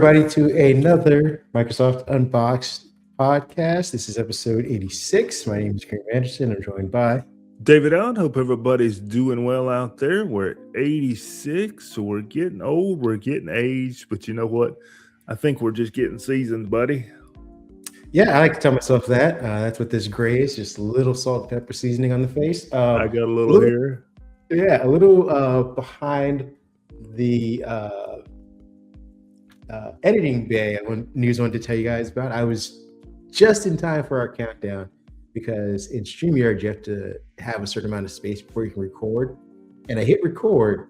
Everybody to another Microsoft Unboxed podcast. This is episode 86. My name is Kareem Anderson. I'm joined by David Allen. Hope everybody's doing well out there. We're at 86, so we're getting old, we're getting aged, but you know what? I think we're just getting seasoned, buddy. Yeah, I like to tell myself that. That's what this gray is, just a little salt and pepper seasoning on the face. I got a little hair. Yeah, a little behind the editing bay news I wanted to tell you guys about. I was just in time for our countdown because in StreamYard you have to have a certain amount of space before you can record. And I hit record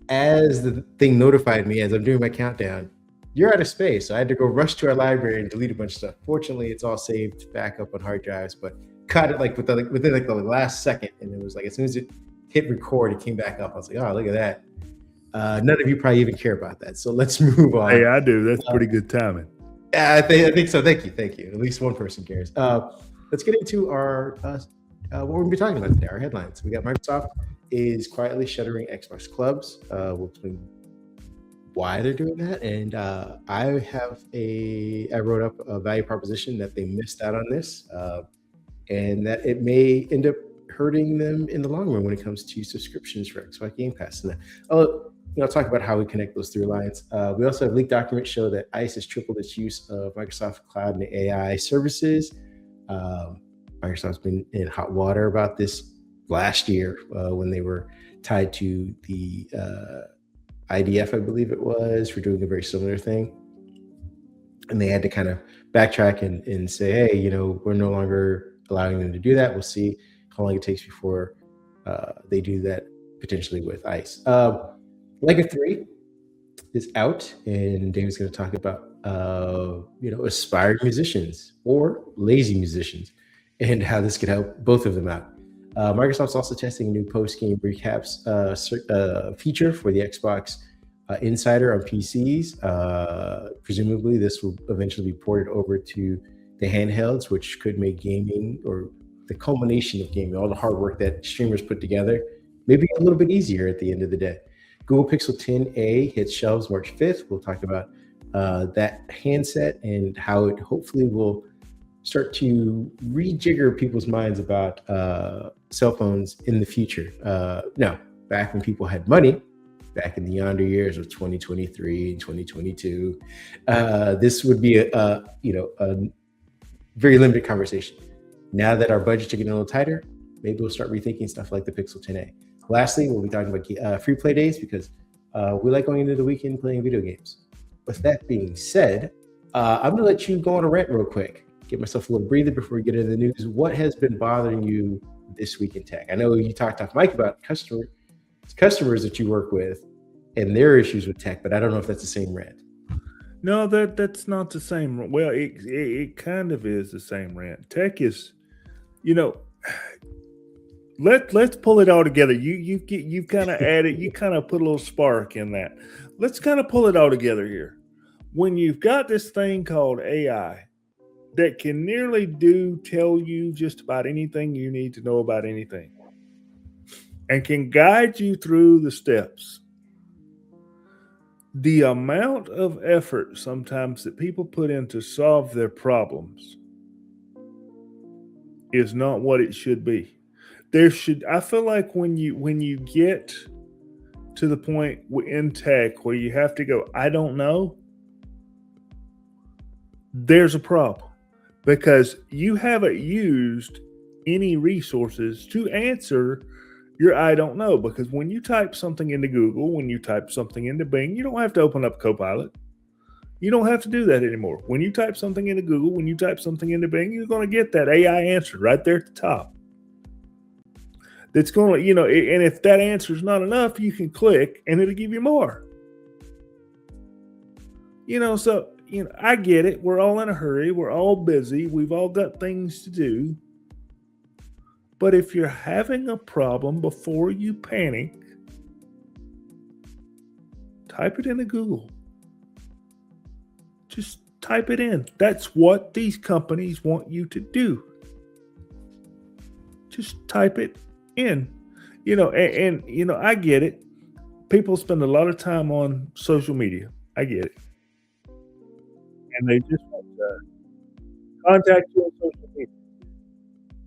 as the thing notified me as I'm doing my countdown, you're out of space. So I had to go rush to our library and delete a bunch of stuff. Fortunately, it's all saved back up on hard drives, but caught it within the last second. And it was like, as soon as it hit record, it came back up. I was like, oh, look at that. None of you probably even care about that. So let's move on. Hey, I do. That's pretty good timing. I think so. Thank you. At least one person cares. Let's get into our what we're going to be talking about today, our headlines. We got Microsoft is quietly shuttering Xbox clubs. We'll explain why they're doing that. And I wrote up a value proposition that they missed out on this and that it may end up hurting them in the long run when it comes to subscriptions for Xbox Game Pass. And I'll talk about how we connect those through lines. We also have leaked documents show that ICE has tripled its use of Microsoft Cloud and AI services. Microsoft's been in hot water about this last year when they were tied to the IDF, I believe it was, for doing a very similar thing. And they had to kind of backtrack and say, hey, we're no longer allowing them to do that. We'll see how long it takes before they do that potentially with ICE. Lyrica 3 is out, and David's going to talk about aspiring musicians or lazy musicians and how this could help both of them out. Microsoft's also testing a new post-game recaps feature for the Xbox Insider on PCs. Presumably, this will eventually be ported over to the handhelds, which could make gaming, or the culmination of gaming, all the hard work that streamers put together, maybe a little bit easier at the end of the day. Google Pixel 10a hits shelves March 5th. We'll talk about that handset and how it hopefully will start to rejigger people's minds about cell phones in the future. Now, back when people had money, back in the yonder years of 2023 and 2022, this would be a very limited conversation. Now that our budgets are getting a little tighter, maybe we'll start rethinking stuff like the Pixel 10a. Lastly, we'll be talking about free play days because we like going into the weekend playing video games. With that being said, I'm going to let you go on a rant real quick. Give myself a little breather before we get into the news. What has been bothering you this week in tech? I know you talked to Mike about customers that you work with and their issues with tech, but I don't know if that's the same rant. No, that's not the same. Well, it kind of is the same rant. Tech is, let's pull it all together. You've kind of added, you kind of put a little spark in that. Let's kind of pull it all together here. When you've got this thing called AI that can nearly tell you just about anything you need to know about anything and can guide you through the steps, the amount of effort sometimes that people put in to solve their problems is not what it should be. I feel like when you get to the point in tech where you have to go, I don't know, there's a problem because you haven't used any resources to answer your I don't know. Because when you type something into Google, when you type something into Bing, you don't have to open up Copilot. You don't have to do that anymore. When you type something into Google, when you type something into Bing, you're going to get that AI answer right there at the top. That's going to, and if that answer is not enough, you can click and it'll give you more. So, I get it. We're all in a hurry. We're all busy. We've all got things to do. But if you're having a problem, before you panic, type it into Google. Just type it in. That's what these companies want you to do. Just type it in. I get it. People spend a lot of time on social media. I get it. and they just want to contact you on social media.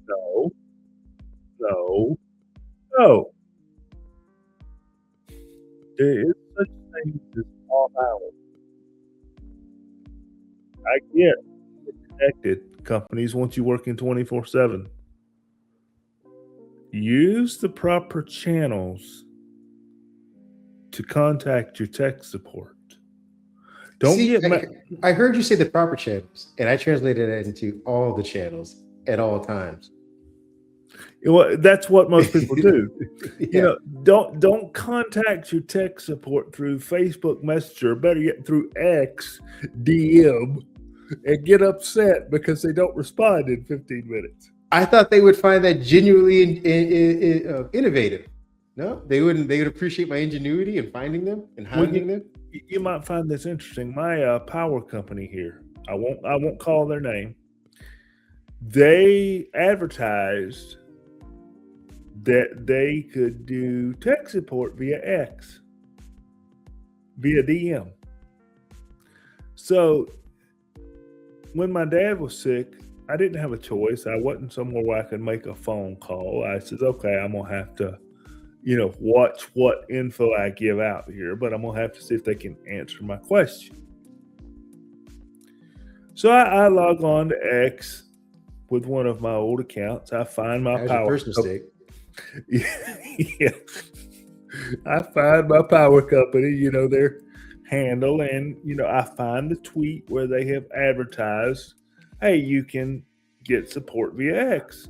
No. There is such thing as off hours. I get connected. Companies want you working 24/7. Use the proper channels to contact your tech support. Don't See, get I heard you say the proper channels, and I translated that into all the channels at all times. Well, that's what most people do. Yeah. Don't contact your tech support through Facebook Messenger, better yet through X DM, and get upset because they don't respond in 15 minutes. I thought they would find that genuinely innovative. No, they wouldn't. They would appreciate my ingenuity in finding them and hounding them. You might find this interesting. My power company here, I won't call their name. They advertised that they could do tech support via X, via DM. So when my dad was sick, I didn't have a choice. I wasn't somewhere where I could make a phone call. I said, okay, I'm going to have to, watch what info I give out here, but I'm going to have to see if they can answer my question. So I log on to X with one of my old accounts. I find my power. First mistake. Yeah. I find my power company, their handle, and I find the tweet where they have advertised, hey, you can get support via X.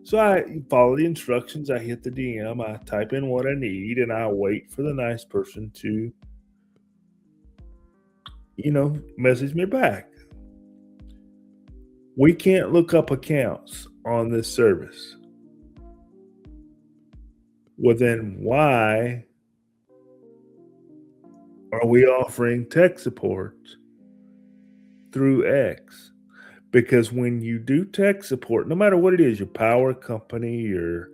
So I follow the instructions, I hit the DM, I type in what I need, and I wait for the nice person to message me back. We can't look up accounts on this service. Well, then why are we offering tech support through X? Because when you do tech support, no matter what it is, your power company, your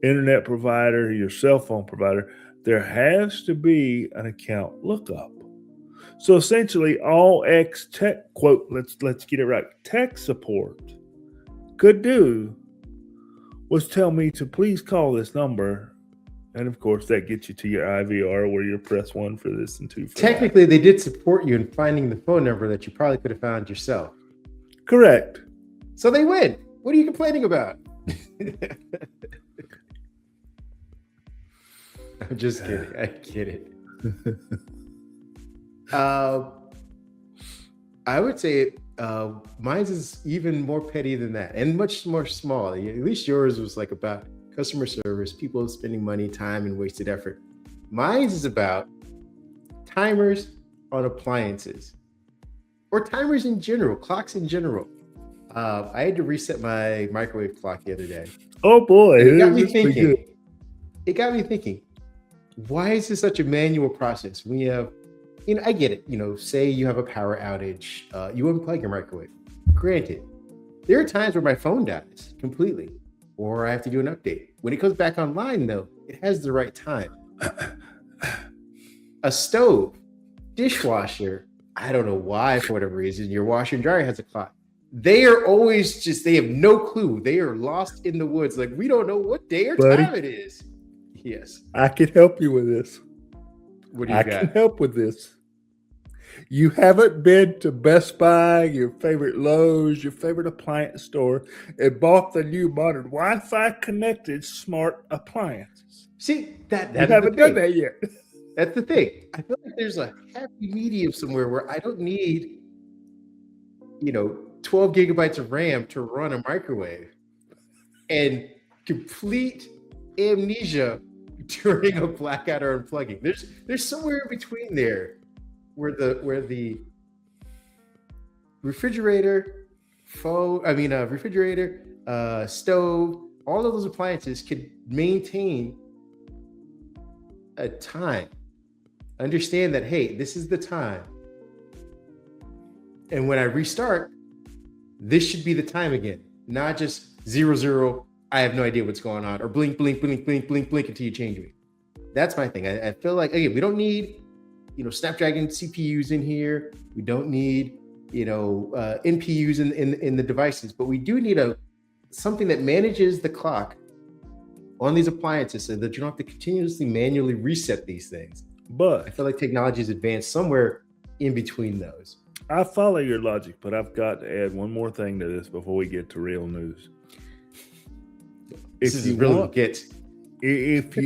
internet provider, your cell phone provider, there has to be an account lookup. So essentially, all X tech, quote, let's get it right, tech support could do was tell me to please call this number. And of course, that gets you to your IVR where you press 1 for this and 2 for Technically, they did support you in finding the phone number that you probably could have found yourself. Correct. So they win. What are you complaining about? I'm just kidding. I get it. I would say mine is even more petty than that and much more small. At least yours was like about customer service, people spending money, time, and wasted effort. Mine is about timers on appliances or timers in general, clocks in general. I had to reset my microwave clock the other day. Oh boy. It got me thinking, why is this such a manual process? We have, I get it. Say you have a power outage, you unplug your microwave. Granted, there are times where my phone dies completely, or I have to do an update. When it comes back online, though, it has the right time. A stove, dishwasher, I don't know why, for whatever reason, your washer and dryer has a clock. They are always they have no clue. They are lost in the woods. Like, we don't know what day or time it is. Yes. I can help you with this. What do you got? I can help with this. You haven't been to Best Buy, your favorite Lowe's, your favorite appliance store, and bought the new modern Wi-Fi connected smart appliances. See, that you haven't done that yet. That's the thing. I feel like there's a happy medium somewhere where I don't need, 12 gigabytes of RAM to run a microwave and complete amnesia during a blackout or unplugging. There's somewhere in between there where the refrigerator, stove, all of those appliances can maintain a time. Understand that, hey, this is the time. And when I restart, this should be the time again, not just 00, I have no idea what's going on, or blink, blink, blink, blink, blink, blink until you change me. That's my thing. I feel like, again, we don't need, Snapdragon CPUs in here. We don't need, NPUs in the devices, but we do need something that manages the clock on these appliances so that you don't have to continuously manually reset these things. But I feel like technology is advanced somewhere in between those. I follow your logic, but I've got to add one more thing to this before we get to real news. This is really get. If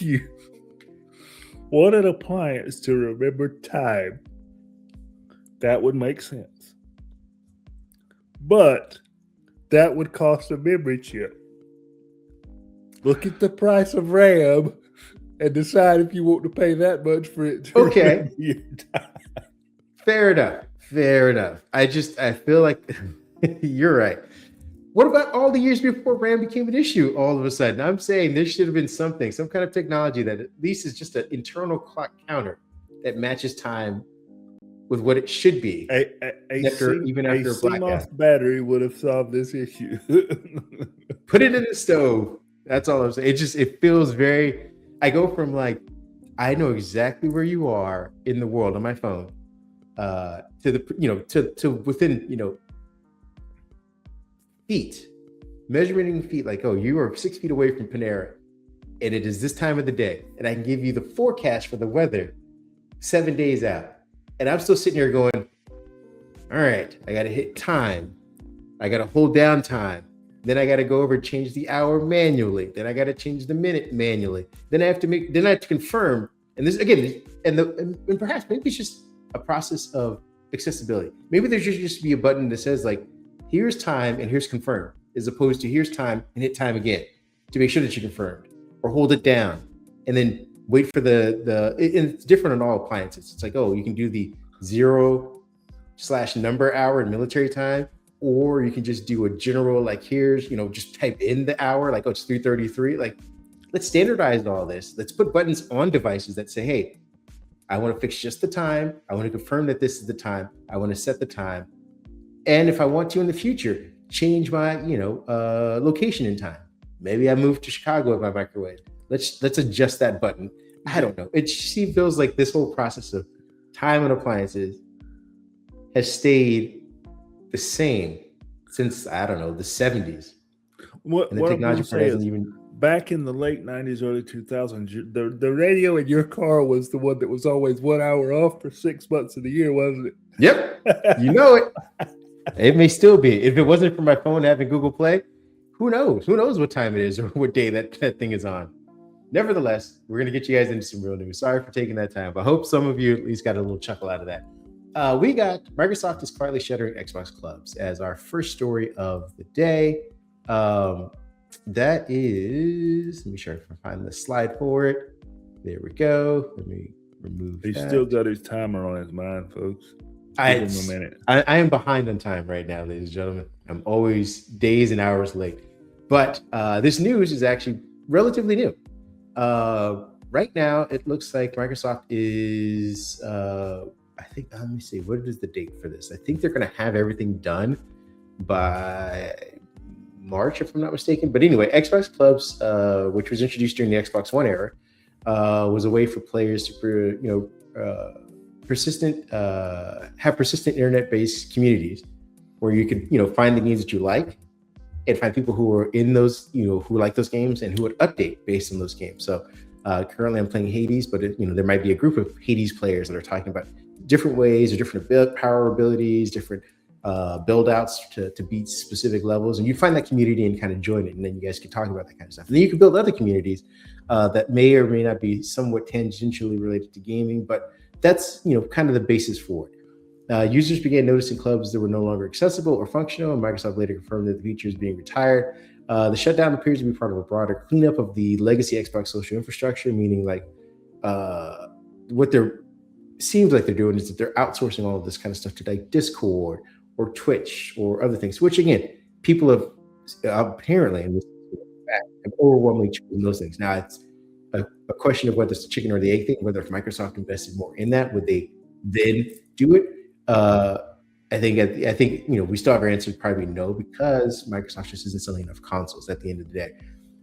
you want an appliance to remember time, that would make sense. But that would cost a memory chip. Look at the price of RAM and decide if you want to pay that much for it to remember your time. Fair enough. I feel like you're right. What about all the years before RAM became an issue all of a sudden? I'm saying there should have been some kind of technology that at least is just an internal clock counter that matches time with what it should be. Even after a CMOS battery would have solved this issue. Put it in the stove. That's all I'm saying. It feels very, I go from like, I know exactly where you are in the world on my phone, to within, feet, measuring feet, like, oh, you are 6 feet away from Panera and it is this time of the day. And I can give you the forecast for the weather 7 days out. And I'm still sitting here going, all right, I got to hit time. I got to hold down time. Then I got to go over and change the hour manually. Then I got to change the minute manually. Then I have to confirm. And this again, and perhaps maybe it's just a process of accessibility. Maybe there should just be a button that says like, here's time and here's confirm, as opposed to here's time and hit time again to make sure that you confirmed, or hold it down and then wait for it's different on all appliances. It's like, oh, you can do the 0/number hour in military time, or you can just do a general, like, here's, just type in the hour, like, oh, it's 3:33. Like, let's standardize all this. Let's put buttons on devices that say, hey, I want to fix just the time. I want to confirm that this is the time. I want to set the time. And if I want to in the future, change my, location in time. Maybe I move to Chicago with my microwave. Let's adjust that button. I don't know. It feels like this whole process of time on appliances has stayed the same since, I don't know, the 70s. What technology part hasn't even. Back in the late 90s, early 2000s, the radio in your car was the one that was always 1 hour off for 6 months of the year, wasn't it? Yep. You know it. It may still be. If it wasn't for my phone having Google Play, who knows? Who knows what time it is or what day that thing is on? Nevertheless, we're going to get you guys into some real news. Sorry for taking that time, but I hope some of you at least got a little chuckle out of that. We got Microsoft is quietly shuttering Xbox clubs as our first story of the day. That is, let me sure I can find the slide for it. There we go. Let me remove He's still got his timer on his mind, folks. I am behind on time right now, ladies and gentlemen. I'm always days and hours late. But this news is actually relatively new. Right now, it looks like Microsoft is, let me see, what is the date for this? I think they're going to have everything done by March, if I'm not mistaken. But anyway, Xbox Clubs, which was introduced during the Xbox One era, was a way for players to, have persistent internet-based communities where you could, find the games that you like and find people who are in those, who like those games and who would update based on those games. So currently I'm playing Hades, but there might be a group of Hades players that are talking about different ways or different power abilities, different build outs to beat specific levels. And you find that community and kind of join it. And then you guys can talk about that kind of stuff. And then you can build other communities that may or may not be somewhat tangentially related to gaming, but that's, kind of the basis for it. Users began noticing clubs that were no longer accessible or functional, and Microsoft later confirmed that the feature is being retired. The shutdown appears to be part of a broader cleanup of the legacy Xbox social infrastructure, meaning like what seems like they're doing is that they're outsourcing all of this kind of stuff to like Discord or Twitch or other things, which again, people have apparently have overwhelmingly chosen those things. Now it's a question of whether it's the chicken or the egg thing, whether if Microsoft invested more in that, would they then do it? I think we still have our answer probably no, because Microsoft just isn't selling enough consoles at the end of the day.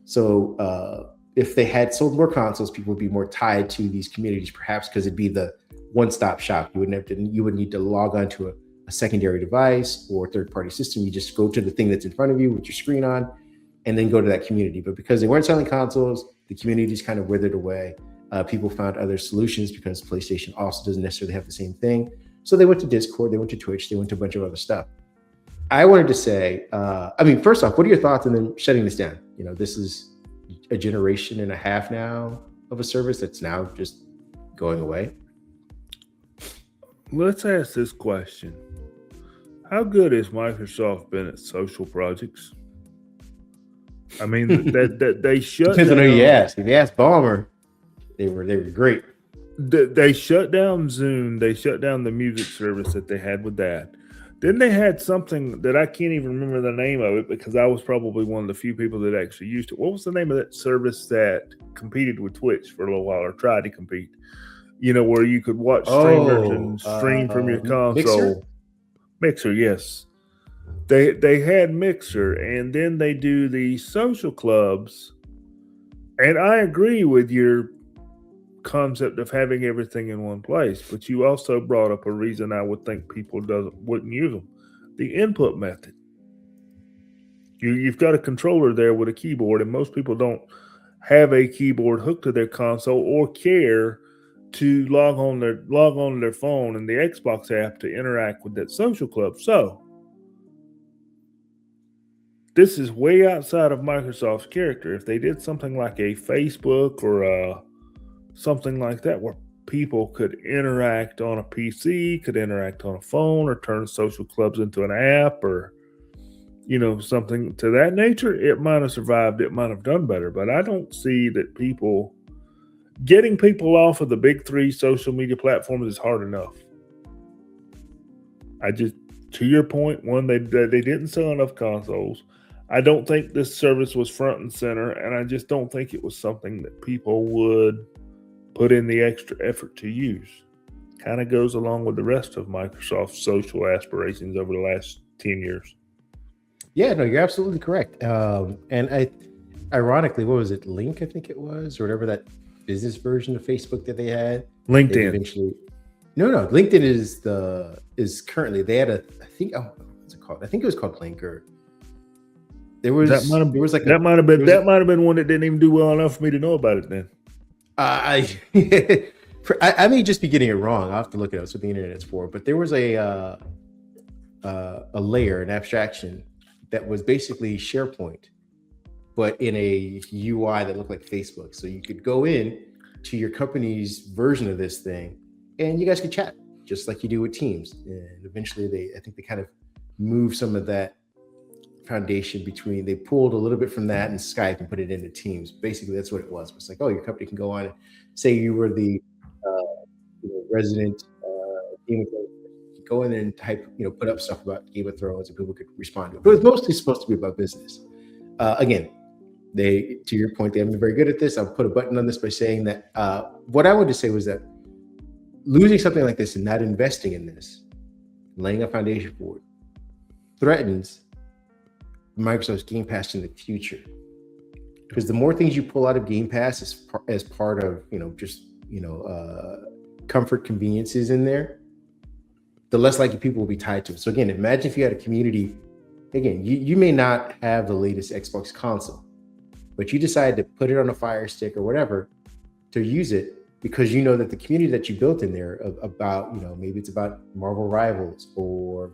So if they had sold more consoles, people would be more tied to these communities, perhaps because it'd be the one-stop shop. You wouldn't need to log on to a secondary device or third-party system. You just go to the thing that's in front of you with your screen on, and then go to that community. But because they weren't selling consoles, the community's kind of withered away. People found other solutions because PlayStation also doesn't necessarily have the same thing. So they went to Discord, they went to Twitch, they went to a bunch of other stuff. I wanted to say, first off, what are your thoughts on them shutting this down? This is a generation and a half now of a service that's now just going away. Let's ask this question. How good has Microsoft been at social projects? I mean, that they shut Depends down. on who you ask. If you ask Ballmer, they were great. They shut down Zoom. They shut down the music service that they had with that. Then they had something that I can't even remember the name of it because I was probably one of the few people that actually used it. What was the name of that service that competed with Twitch for a little while or tried to compete? Where you could watch streamers and stream from your console. Mixer, yes. They had Mixer, and then they do the social clubs. And I agree with your concept of having everything in one place, but you also brought up a reason I would think people wouldn't use them. The input method. You've got a controller there with a keyboard, and most people don't have a keyboard hooked to their console or care to log on to their phone and the Xbox app to interact with that social club. So this is way outside of Microsoft's character. If they did something like a Facebook or something like that where people could interact on a PC, could interact on a phone, or turn social clubs into an app or, something to that nature, it might have survived. It might have done better. But I don't see that getting people off of the big three social media platforms is hard enough. To your point, one, they didn't sell enough consoles. I don't think this service was front and center, and I just don't think it was something that people would put in the extra effort to use. Kind of goes along with the rest of Microsoft's social aspirations over the last 10 years. Yeah, no, you're absolutely correct. And ironically, what was it? Link, I think it was, or whatever that business version of Facebook that they had. LinkedIn. No, LinkedIn is currently, they had what's it called? I think it was called Link, or that might have been one that didn't even do well enough for me to know about it then. I may just be getting it wrong. I'll have to look it up. That's what the internet's for. But there was a layer, an abstraction that was basically SharePoint, but in a UI that looked like Facebook. So you could go in to your company's version of this thing, and you guys could chat just like you do with Teams. And eventually, I think they kind of moved some of that foundation they pulled a little bit from that and Skype and put it into Teams. Basically, that's what it was. It's like, your company can go on and say you were the resident Game of Thrones. You go in there and type, put up stuff about Game of Thrones and people could respond to it. But it was mostly supposed to be about business. Again, to your point, they haven't been very good at this. I'll put a button on this by saying that what I wanted to say was that losing something like this and not investing in this, laying a foundation for it, threatens Microsoft's Game Pass in the future, because the more things you pull out of Game Pass as part of comfort conveniences in there, the less likely people will be tied to it. So again, imagine if you had a community. Again, you may not have the latest Xbox console, but you decide to put it on a Fire Stick or whatever to use it because you know that the community that you built in there about maybe it's about Marvel Rivals or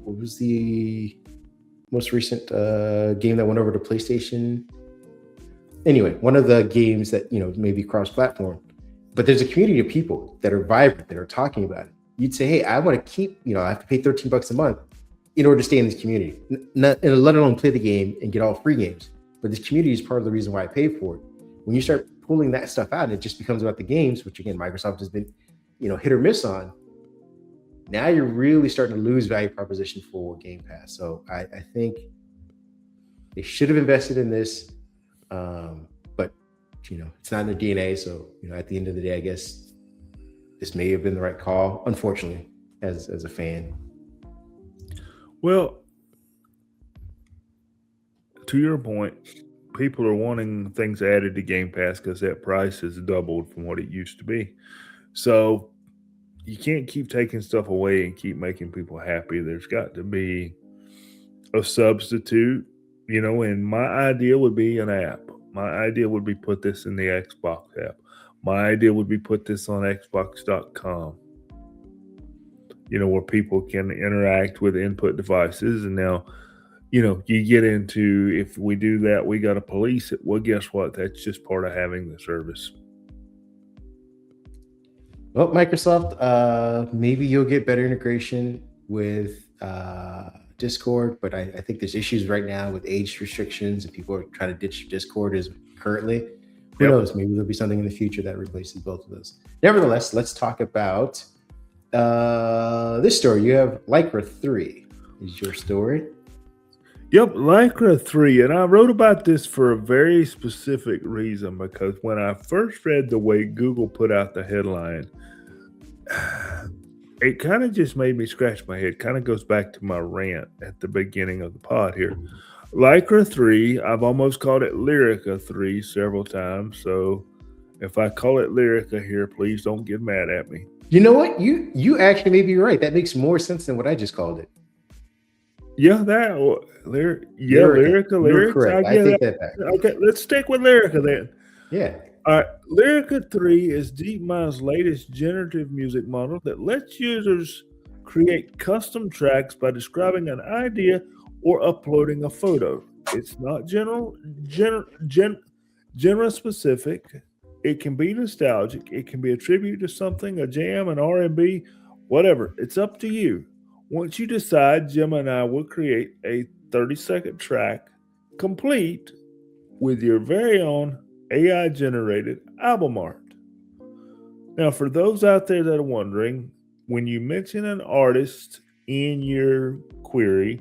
what was the most recent game that went over to PlayStation? Anyway, one of the games that, maybe cross-platform, but there's a community of people that are vibrant, that are talking about it. You'd say, hey, I want to keep, I have to pay $13 a month in order to stay in this community, let alone play the game and get all free games. But this community is part of the reason why I pay for it. When you start pulling that stuff out, and it just becomes about the games, which again, Microsoft has been, hit or miss on. Now you're really starting to lose value proposition for Game Pass. So I think they should have invested in this, but it's not in their DNA. So at the end of the day, I guess this may have been the right call, unfortunately, as a fan. Well, to your point, people are wanting things added to Game Pass because that price has doubled from what it used to be. So you can't keep taking stuff away and keep making people happy. There's got to be a substitute, and my idea would be an app. My idea would be put this in the Xbox app. My idea would be put this on Xbox.com, where people can interact with input devices. And now, you get into, if we do that, we got to police it. Well, guess what? That's just part of having the service. Well, Microsoft, maybe you'll get better integration with Discord, but I think there's issues right now with age restrictions, and people are trying to ditch Discord as currently. Who knows? Maybe there'll be something in the future that replaces both of those. Nevertheless, let's talk about this story. You have Lyrica 3 is your story. Yep, Lyrica 3. And I wrote about this for a very specific reason, because when I first read the way Google put out the headline, it kind of just made me scratch my head. Kind of goes back to my rant at the beginning of the pod here. Lyrica 3, I've almost called it Lyrica 3 several times. So if I call it Lyrica here, please don't get mad at me. You know what? You actually may be right. That makes more sense than what I just called it. Yeah, Lyrica. I take that back. Okay, let's stick with Lyrica then. Yeah. All right, Lyrica 3 is DeepMind's latest generative music model that lets users create custom tracks by describing an idea or uploading a photo. It's not genre specific. It can be nostalgic. It can be a tribute to something, a jam, an R&B, whatever. It's up to you. Once you decide, Gemini will create a 30-second track complete with your very own AI-generated album art. Now, for those out there that are wondering, when you mention an artist in your query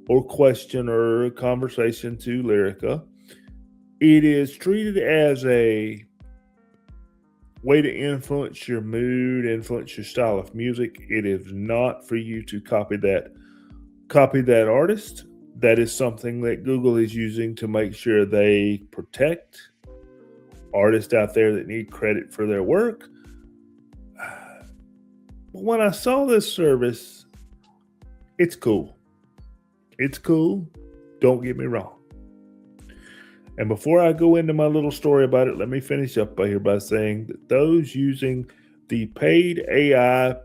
or question or conversation to Lyrica, it is treated as a way to influence your mood, influence your style of music. It is not for you to copy that artist. That is something that Google is using to make sure they protect artists out there that need credit for their work. But when I saw this service, it's cool. It's cool. Don't get me wrong. And before I go into my little story about it, let me finish up by saying that those using the paid AI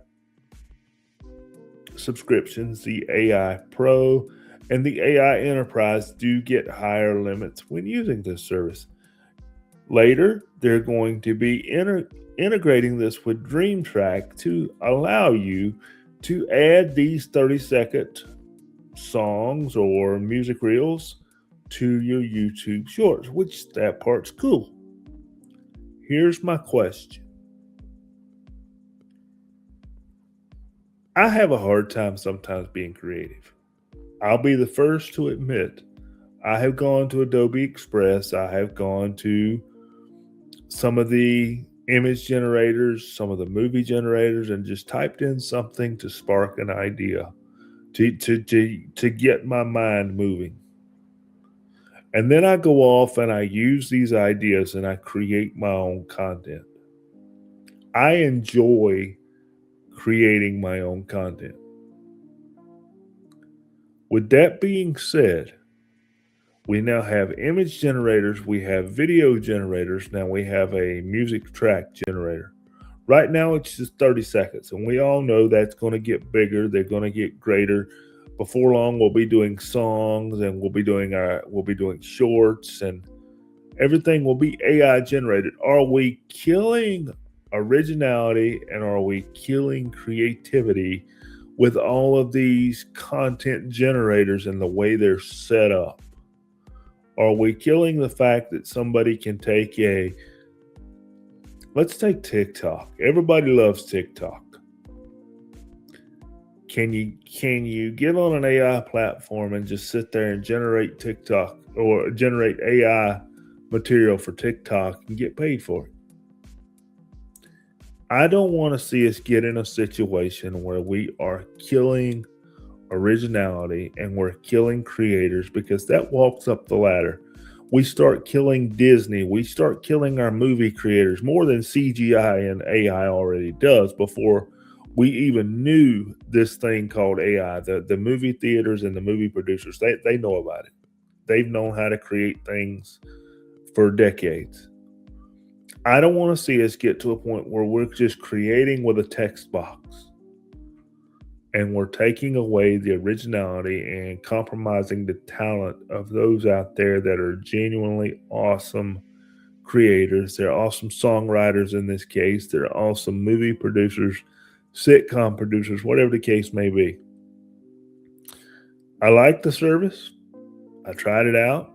subscriptions, the AI Pro and the AI Enterprise, do get higher limits when using this service. Later, they're going to be integrating this with DreamTrack to allow you to add these 30-second songs or music reels to your YouTube shorts, which that part's cool. Here's my question. I have a hard time sometimes being creative. I'll be the first to admit I have gone to Adobe Express. I have gone to some of the image generators, some of the movie generators, and just typed in something to spark an idea, to get my mind moving. And then I go off and I use these ideas and I create my own content. I enjoy creating my own content. With that being said, we now have image generators, we have video generators, now we have a music track generator. Right now it's just 30 seconds, and we all know that's going to get bigger, they're going to get greater. Before long, we'll be doing songs, and we'll be doing shorts, and everything will be AI generated. Are we killing originality and are we killing creativity with all of these content generators and the way they're set up? Are we killing the fact that somebody can take let's take TikTok. Everybody loves TikTok. Can you get on an AI platform and just sit there and generate TikTok or generate AI material for TikTok and get paid for it? I don't want to see us get in a situation where we are killing originality and we're killing creators, because that walks up the ladder. we start killing Disney. We start killing our movie creators more than CGI and AI already does before we even knew this thing called AI. The movie theaters and the movie producers, they know about it. They've known how to create things for decades. I don't want to see us get to a point where we're just creating with a text box and we're taking away the originality and compromising the talent of those out there that are genuinely awesome creators. They're awesome songwriters in this case. They're awesome movie producers, sitcom producers, whatever the case may be. I like the service. I tried it out.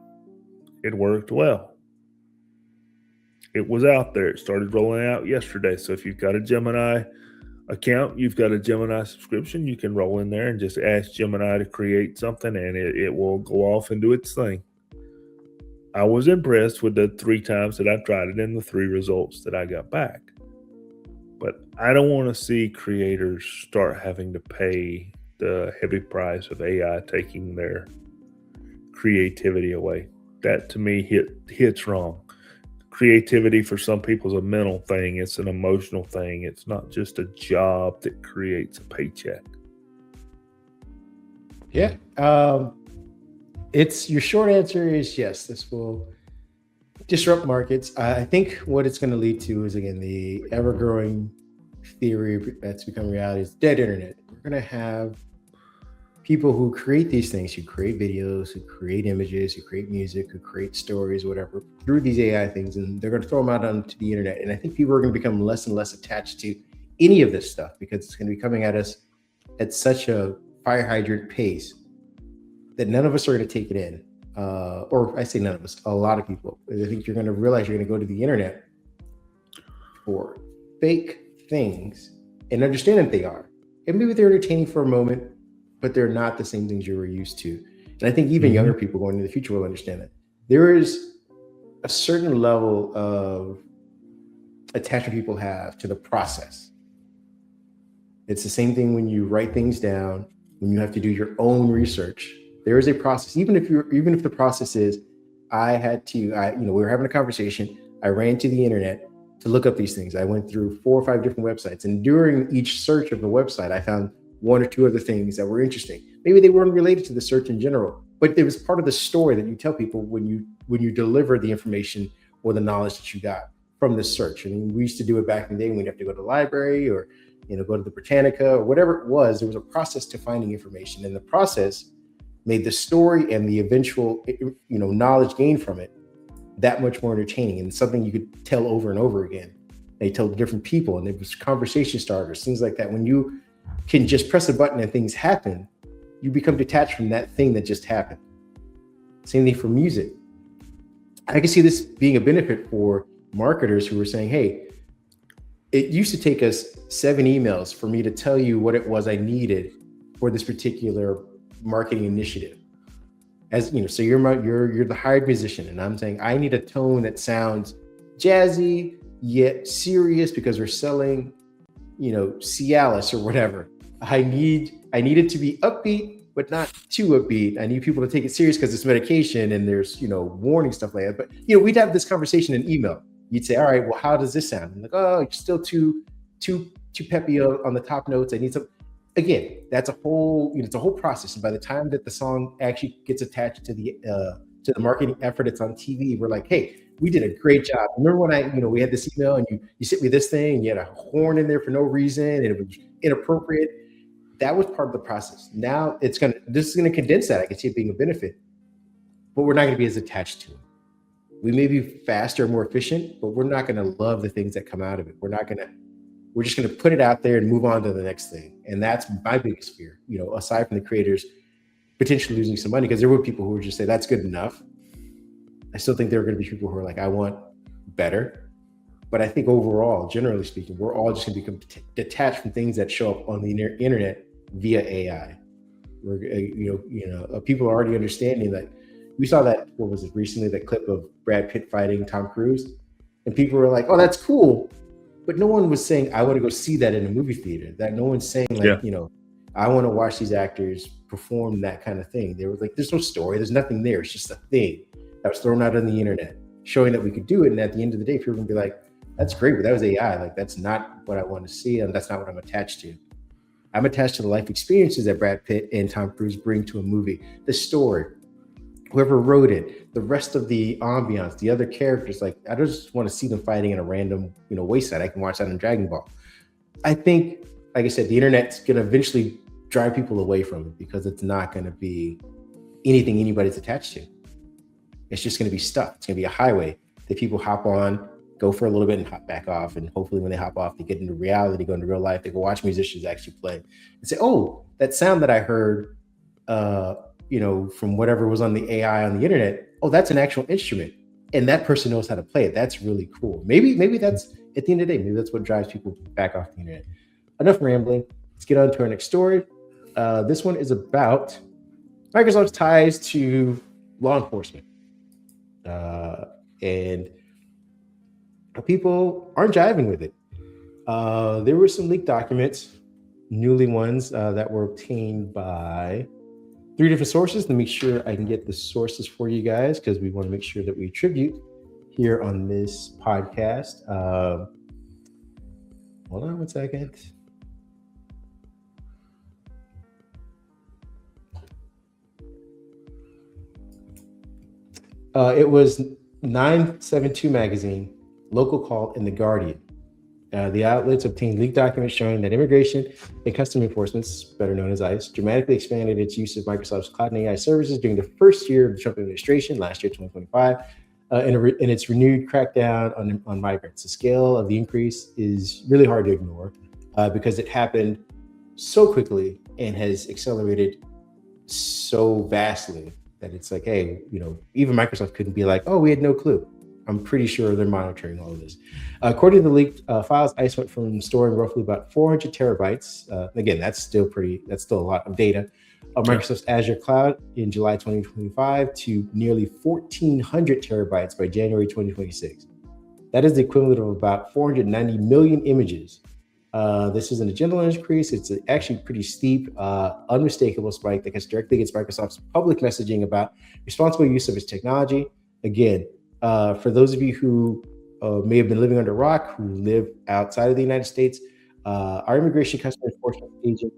It worked well. It was out there. It started rolling out yesterday. So if you've got a Gemini account, you've got a Gemini subscription, you can roll in there and just ask Gemini to create something and it will go off and do its thing. I was impressed with the 3 times that I tried it and the 3 results that I got back. But I don't want to see creators start having to pay the heavy price of AI taking their creativity away. That to me hits wrong. Creativity for some people is a mental thing. It's an emotional thing. It's not just a job that creates a paycheck. Yeah. It's your short answer is yes, this will disrupt markets. I think what it's going to lead to is, again, the ever-growing theory that's become reality is dead internet. We're going to have people who create these things, who create videos, who create images, who create music, who create stories, whatever, through these AI things, and they're going to throw them out onto the internet. And I think people are going to become less and less attached to any of this stuff because it's going to be coming at us at such a fire hydrant pace that none of us are going to take it in. Or I say none of us, a lot of people. I think you're going to realize you're going to go to the internet for fake things and understand that they are. And maybe they're entertaining for a moment, but they're not the same things you were used to. And I think even younger people going into the future will understand that. There is a certain level of attachment people have to the process. It's the same thing when you write things down, when you have to do your own research. There is a process, even if the process is, we were having a conversation, I ran to the internet to look up these things. I went through 4 or 5 different websites, and during each search of the website, I found 1 or 2 other things that were interesting. Maybe they weren't related to the search in general, but it was part of the story that you tell people when you deliver the information or the knowledge that you got from this search. I mean, we used to do it back in the day when we'd have to go to the library or go to the Britannica or whatever it was. There was a process to finding information, and the process made the story and the eventual knowledge gained from it that much more entertaining and something you could tell over and over again. They told different people, and it was conversation starters, things like that. When you can just press a button and things happen, you become detached from that thing that just happened. Same thing for music. I can see this being a benefit for marketers who are saying, hey, it used to take us 7 emails for me to tell you what it was I needed for this particular marketing initiative. As you know, so you're the hired musician, and I'm saying I need a tone that sounds jazzy yet serious because we're selling, Cialis or whatever. I need it to be upbeat, but not too upbeat. I need people to take it serious because it's medication and there's, warning stuff like that. But, we'd have this conversation in email. You'd say, all right, well, how does this sound? I'm like, oh, you're still too peppy on the top notes. I need some, again, that's a whole, it's a whole process. And by the time that the song actually gets attached to the marketing effort, it's on TV. We're like, hey, we did a great job. Remember when we had this email and you sent me this thing and you had a horn in there for no reason and it was inappropriate. That was part of the process. Now this is going to condense that. I can see it being a benefit, but we're not going to be as attached to it. We may be faster, more efficient, but we're not going to love the things that come out of it. We're just going to put it out there and move on to the next thing. And that's my biggest fear, aside from the creators potentially losing some money, because there were people who would just say, that's good enough. I still think there are going to be people who are like, I want better. But I think overall, generally speaking, we're all just going to become detached from things that show up on the internet via AI. People are already understanding that. We saw that, what was it recently, that clip of Brad Pitt fighting Tom Cruise. And people were like, oh, that's cool. But no one was saying, I want to go see that in a movie theater. That no one's saying I want to watch these actors perform that kind of thing. They were like, there's no story. There's nothing there. It's just a thing. that was thrown out on the internet, showing that we could do it. And at the end of the day, people are gonna be like, that's great, but that was AI. Like, that's not what I want to see, and that's not what I'm attached to. I'm attached to the life experiences that Brad Pitt and Tom Cruise bring to a movie, the story, whoever wrote it, the rest of the ambiance, the other characters. Like, I just want to see them fighting in a random, wayside. I can watch that in Dragon Ball. I think, like I said, the internet's going to eventually drive people away from it because it's not going to be anything anybody's attached to. It's just going to be stuff. It's going to be a highway that people hop on, go for a little bit and hop back off. And hopefully when they hop off, they get into reality, go into real life, they go watch musicians actually play and say, oh, that sound that I heard, from whatever was on the AI on the internet, oh, that's an actual instrument. And that person knows how to play it. That's really cool. Maybe that's, at the end of the day, maybe that's what drives people back off the internet. Enough rambling. Let's get on to our next story. This one is about Microsoft's ties to law enforcement. And people aren't jiving with it. There were some leaked documents, newly ones, that were obtained by 3 different sources. Let me make sure I can get the sources for you guys, because we want to make sure that we attribute here on this podcast. Hold on one second. It was 972 magazine, Local Call, and The Guardian. The outlets obtained leaked documents showing that Immigration and Customs Enforcement, better known as ICE, dramatically expanded its use of Microsoft's cloud and AI services during the first year of the Trump administration, last year, 2025, in its renewed crackdown on migrants. The scale of the increase is really hard to ignore because it happened so quickly and has accelerated so vastly that it's like, hey, even Microsoft couldn't be like, oh, we had no clue. I'm pretty sure they're monitoring all of this. According to the leaked files, ICE went from storing roughly about 400 terabytes. Again, that's still a lot of data of Microsoft's Azure cloud in July 2025 to nearly 1,400 terabytes by January 2026. That is the equivalent of about 490 million images. This isn't a gentle increase. It's actually pretty steep, unmistakable spike that gets directly against Microsoft's public messaging about responsible use of its technology. Again, for those of you who may have been living under a rock, who live outside of the United States, our Immigration Customs Enforcement agents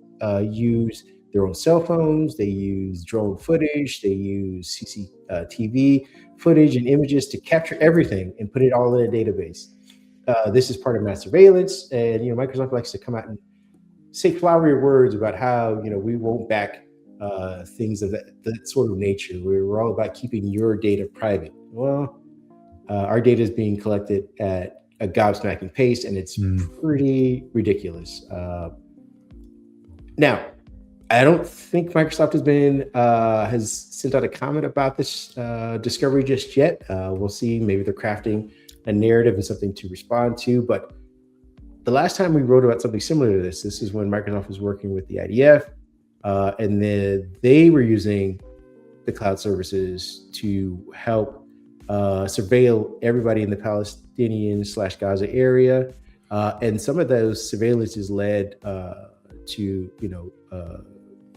use their own cell phones, they use drone footage, they use CCTV footage and images to capture everything and put it all in a database. This is part of mass surveillance, and Microsoft likes to come out and say flowery words about how we won't back things of that sort of nature. We're all about keeping your data private. Well, our data is being collected at a gobsmacking pace, and it's pretty ridiculous. Now, I don't think Microsoft has sent out a comment about this discovery just yet. We'll see. Maybe they're crafting a narrative and something to respond to. But the last time we wrote about something similar to this is when Microsoft was working with the IDF, and then they were using the cloud services to help surveil everybody in the Palestinian/Gaza area. And some of those surveillances led to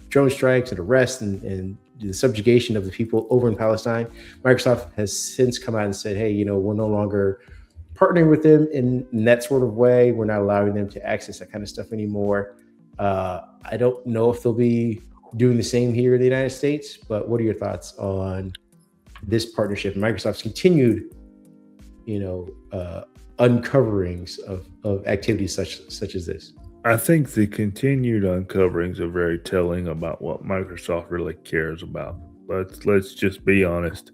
drone strikes and arrests and the subjugation of the people over in Palestine. Microsoft has since come out and said, hey, we're no longer partnering with them in that sort of way. We're not allowing them to access that kind of stuff anymore. I don't know if they'll be doing the same here in the United States, but what are your thoughts on this partnership and Microsoft's continued, uncoverings of activities such as this? I think the continued uncoverings are very telling about what Microsoft really cares about. Let's just be honest.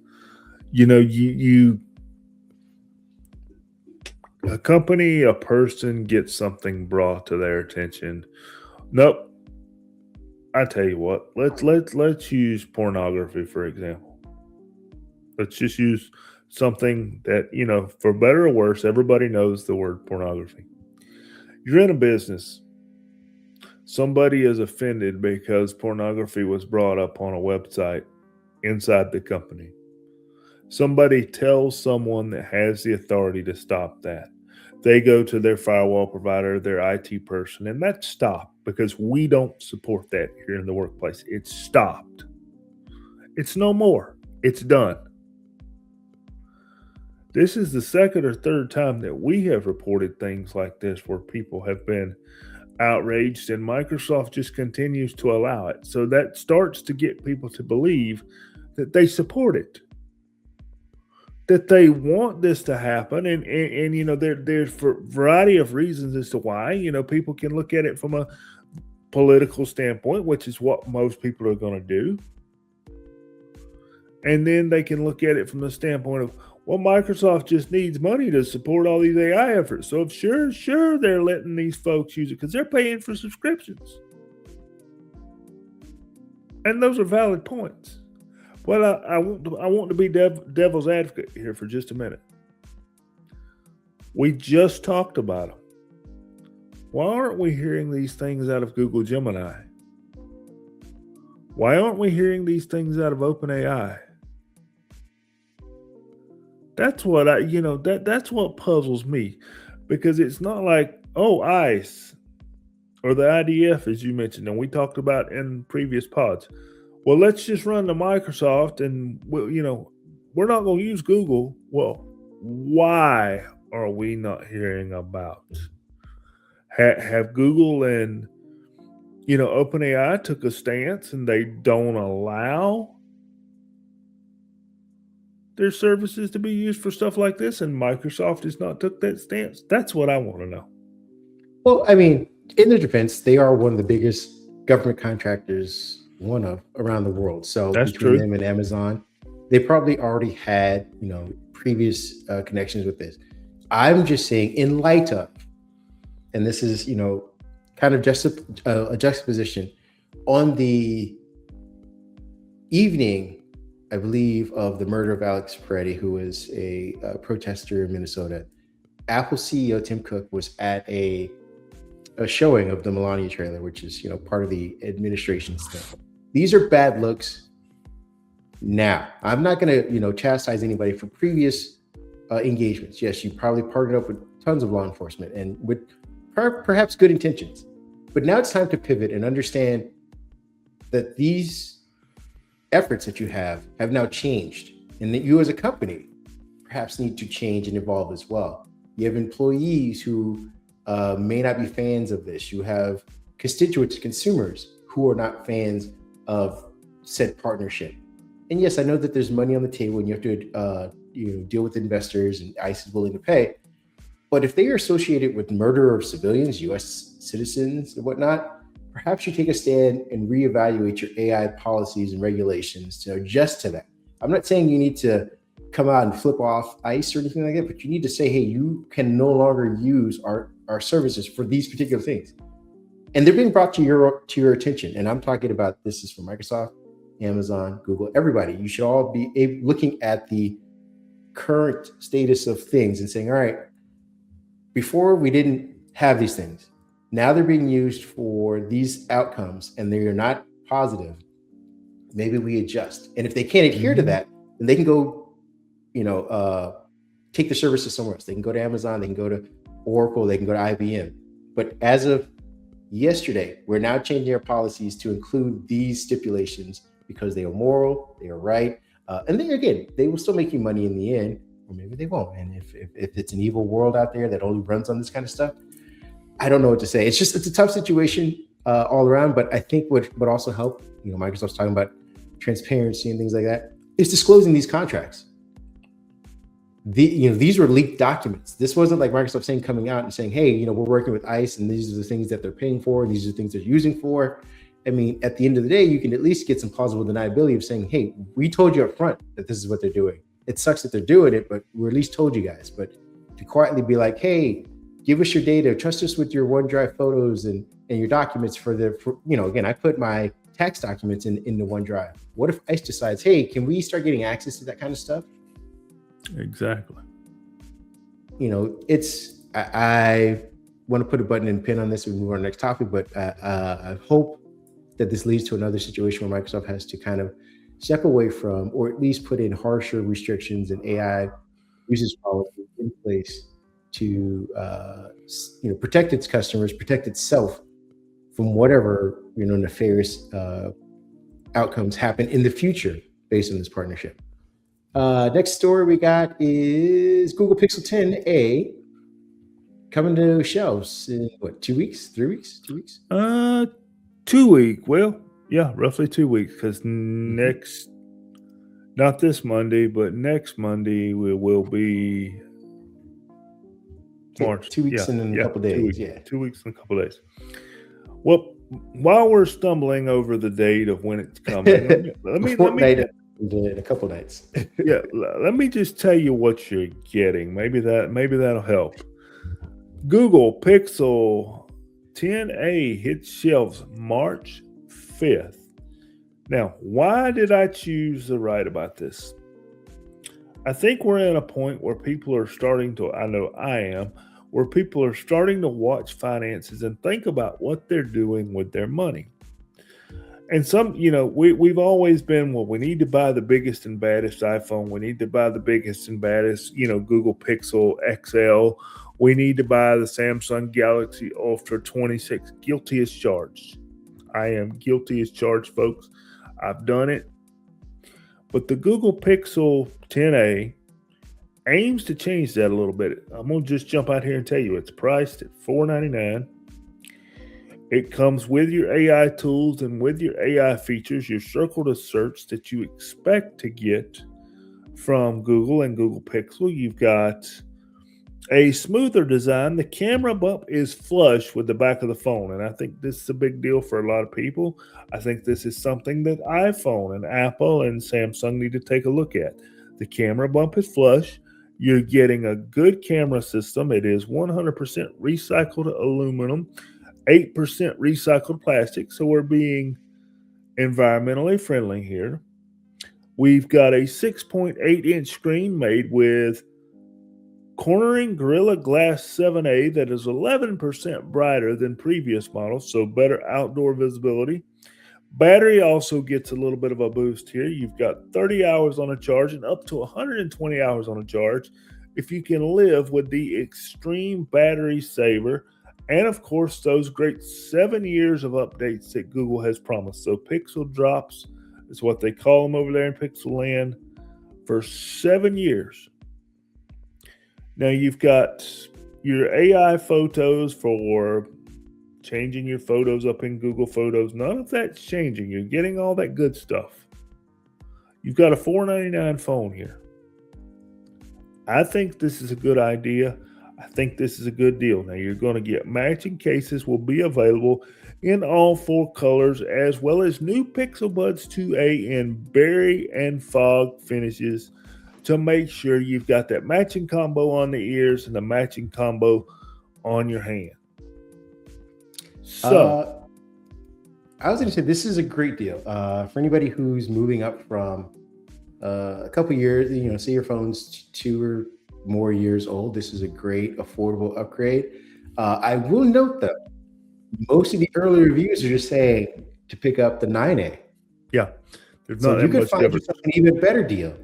A company, a person gets something brought to their attention. Nope. I tell you what. Let's use pornography for example. Let's just use something that for better or worse, everybody knows the word pornography. You're in a business. Somebody is offended because pornography was brought up on a website inside the company. Somebody tells someone that has the authority to stop that. They go to their firewall provider, their IT person, and that's stopped because we don't support that here in the workplace. It's stopped. It's no more. It's done. This is the second or third time that we have reported things like this where people have been outraged, and Microsoft just continues to allow it. So that starts to get people to believe that they support it, that they want this to happen. And you know, there's a variety of reasons as to why. You know, people can look at it from a political standpoint, which is what most people are going to do. And then they can look at it from the standpoint of, well, Microsoft just needs money to support all these AI efforts. So sure, they're letting these folks use it because they're paying for subscriptions. And those are valid points. Well, I want to be devil's advocate here for just a minute. We just talked about them. Why aren't we hearing these things out of Google Gemini? Why aren't we hearing these things out of OpenAI? That's what that's what puzzles me, because it's not like, oh, ICE or the IDF, as you mentioned, and we talked about in previous pods. Well, let's just run to Microsoft and, we're not going to use Google. Well, why are we not hearing about? Have Google and, OpenAI took a stance and they don't allow their services to be used for stuff like this, and Microsoft has not took that stance? That's what I want to know. Well, I mean, in their defense, they are one of the biggest government contractors, around the world. So that's between true. them and Amazon, they probably already had, previous connections with this. I'm just saying, in light of, and this is, kind of just a juxtaposition on the evening, I believe, of the murder of Alex Peretti, who was a protester in Minnesota. Apple CEO Tim Cook was at a showing of the Melania trailer, which is, part of the administration's thing. These are bad looks. Now, I'm not going to, chastise anybody for previous engagements. Yes, you probably partnered up with tons of law enforcement and with perhaps good intentions. But now it's time to pivot and understand that these efforts that you have now changed, and that you as a company perhaps need to change and evolve as well. You have employees who may not be fans of this. You have constituents, consumers who are not fans of said partnership. And yes, I know that there's money on the table and you have to deal with investors, and ICE is willing to pay. But if they are associated with murder of civilians, U.S. citizens and whatnot, perhaps you take a stand and reevaluate your AI policies and regulations to adjust to that. I'm not saying you need to come out and flip off ICE or anything like that, but you need to say, hey, you can no longer use our services for these particular things. And they're being brought to your attention. And I'm talking about, this is from Microsoft, Amazon, Google, everybody. You should all be looking at the current status of things and saying, all right, before we didn't have these things. Now they're being used for these outcomes and they're not positive. Maybe we adjust. And if they can't adhere to that, then they can go, take the services somewhere else. They can go to Amazon, they can go to Oracle, they can go to IBM. But as of yesterday, we're now changing our policies to include these stipulations because they are moral, they are right. And then again, they will still make you money in the end, or maybe they won't. And if it's an evil world out there that only runs on this kind of stuff, I don't know what to say. It's a tough situation all around. But I think what would also help, Microsoft's talking about transparency and things like that, is disclosing these contracts. These were leaked documents. This wasn't like Microsoft coming out and saying, hey, we're working with ICE and these are the things that they're paying for, and these are the things they're using for. I mean, at the end of the day, you can at least get some plausible deniability of saying, hey, we told you up front that this is what they're doing. It sucks that they're doing it, but we at least told you guys. But to quietly be like, hey, give us your data, trust us with your OneDrive photos and your documents again, I put my tax documents in the OneDrive. What if ICE decides, hey, can we start getting access to that kind of stuff? Exactly. I want to put a button and pin on this and move on to the next topic, but I hope that this leads to another situation where Microsoft has to kind of step away from, or at least put in harsher restrictions and AI usage policies in place to protect its customers, protect itself from whatever nefarious outcomes happen in the future based on this partnership. Next story we got is Google Pixel 10a coming to shelves in what, 2 weeks, 3 weeks, 2 weeks? 2 week. Well, yeah, roughly 2 weeks, because next, not this Monday, but next Monday will be March. 2 weeks and a couple days. 2 weeks. Yeah. 2 weeks and a couple days. Well, while we're stumbling over the date of when it's coming, let me in a couple nights. Yeah, let me just tell you what you're getting. Maybe that'll help. Google Pixel 10a hits shelves March 5th. Now, why did I choose to write about this? I think we're at a point where people are starting to, I know I am, where people are starting to watch finances and think about what they're doing with their money. And we've always been, well, we need to buy the biggest and baddest iPhone. We need to buy the biggest and baddest, Google Pixel XL. We need to buy the Samsung Galaxy Ultra 26. Guilty as charged. I am guilty as charged, folks. I've done it. But the Google Pixel 10a aims to change that a little bit. I'm going to just jump out here and tell you it's priced at $499. It comes with your AI tools and with your AI features, your circle to search that you expect to get from Google and Google Pixel. You've got a smoother design. The camera bump is flush with the back of the phone, and I think this is a big deal for a lot of people. I think this is something that iPhone and Apple and Samsung need to take a look at. The camera bump is flush. You're getting a good camera system. It is 100% recycled aluminum, 8% recycled plastic, so we're being environmentally friendly here. We've got a 6.8-inch screen made with cornering Gorilla Glass 7a that is 11% brighter than previous models, so better outdoor visibility. Battery also gets a little bit of a boost here. You've got 30 hours on a charge and up to 120 hours on a charge if you can live with the extreme battery saver. And of course, those great 7 years of updates that Google has promised. So Pixel drops is what they call them over there in Pixel Land for 7 years. Now you've got your AI photos for changing your photos up in Google Photos. None of that's changing. You're getting all that good stuff. You've got a $499 phone here. I think this is a good idea. I think this is a good deal. Now you're going to get matching cases will be available in all 4 colors, as well as new Pixel Buds 2a in berry and fog finishes to make sure you've got that matching combo on the ears and the matching combo on your hand. So I was going to say this is a great deal for anybody who's moving up from a couple years, say your phone's 2 or more years old. This is a great affordable upgrade. I will note though, most of the early reviews are just saying to pick up the 9A. Yeah, there's so not you that could much find difference. yourself an even better deal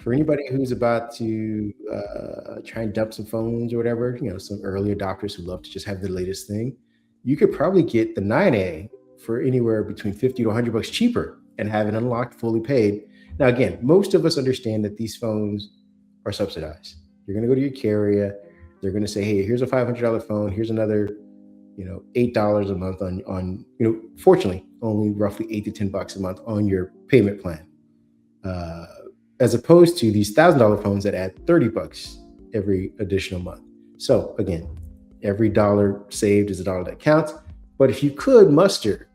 for anybody who's about to try and dump some phones or whatever. Some early adopters who love to just have the latest thing. You could probably get the 9A for anywhere between 50 to 100 bucks cheaper and have it unlocked, fully paid. Now, again, most of us understand that these phones are subsidized. You're going to go to your carrier. They're going to say, hey, here's a $500 phone. Here's another, $8 a month on fortunately, only roughly $8 to $10 a month on your payment plan. As opposed to these $1,000 phones that add 30 bucks every additional month. So again, every dollar saved is a dollar that counts. But if you could muster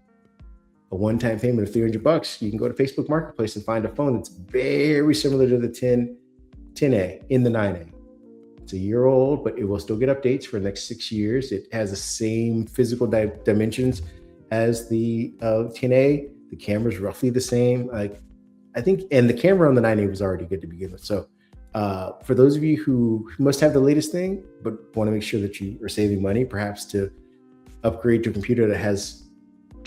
a one-time payment of 300 bucks, you can go to Facebook Marketplace and find a phone that's very similar to the 10A in the 9A. It's a year old, but it will still get updates for the next 6 years. It has the same physical dimensions as the 10A. The camera's roughly the same. I think, and the camera on the 9A was already good to begin with. So for those of you who must have the latest thing, but want to make sure that you are saving money, perhaps to upgrade to a computer that has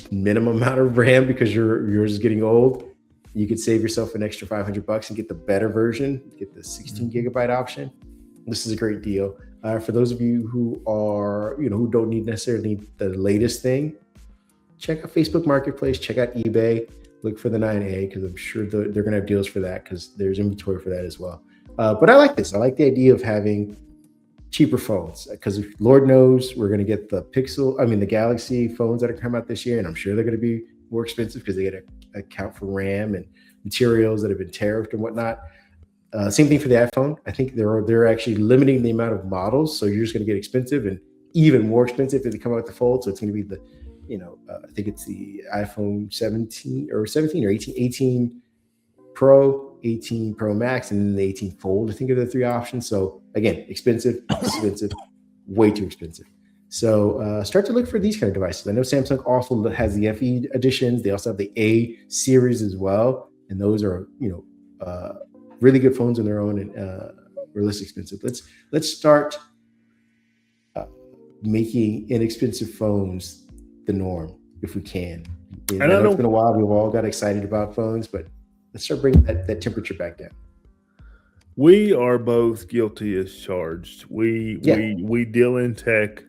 minimum amount of RAM because yours is getting old, you could save yourself an extra 500 bucks and get the better version, get the 16 gigabyte option. This is a great deal. For those of you who are, who don't necessarily need the latest thing, check out Facebook Marketplace, check out eBay. look for the 9A because I'm sure they're going to have deals for that because there's inventory for that as well. But I like this. I like the idea of having cheaper phones because Lord knows we're going to get the the Galaxy phones that are coming out this year, and I'm sure they're going to be more expensive because they got to account for RAM and materials that have been tariffed and whatnot. Same thing for the iPhone. I think they're actually limiting the amount of models, so you're just going to get expensive and even more expensive if they come out with the Fold. So it's going to be the, I think it's the iPhone 17 or 18 Pro, 18 Pro Max, and then the 18 Fold. I think are the three options. So again, expensive, way too expensive. So start to look for these kind of devices. I know Samsung also has the FE editions. They also have the A series as well, and those are really good phones on their own and are less expensive. Let's start making inexpensive phones the norm if we can. I know it's been a while. We've all got excited about phones, but let's start bringing that temperature back down. We are both guilty as charged. We deal in tech.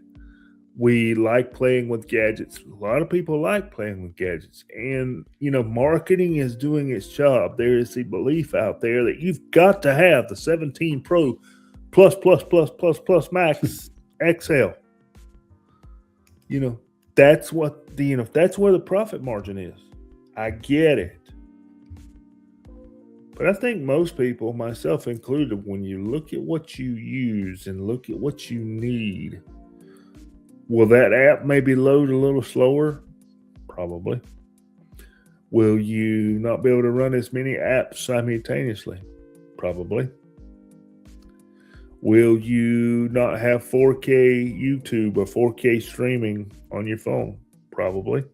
We like playing with gadgets. A lot of people like playing with gadgets. And, marketing is doing its job. There is the belief out there that you've got to have the 17 Pro plus Max XL. That's what that's where the profit margin is. I get it. But I think most people, myself included, when you look at what you use and look at what you need, will that app maybe load a little slower? Probably. Will you not be able to run as many apps simultaneously? Probably. Will you not have 4K YouTube or 4K streaming on your phone? Probably.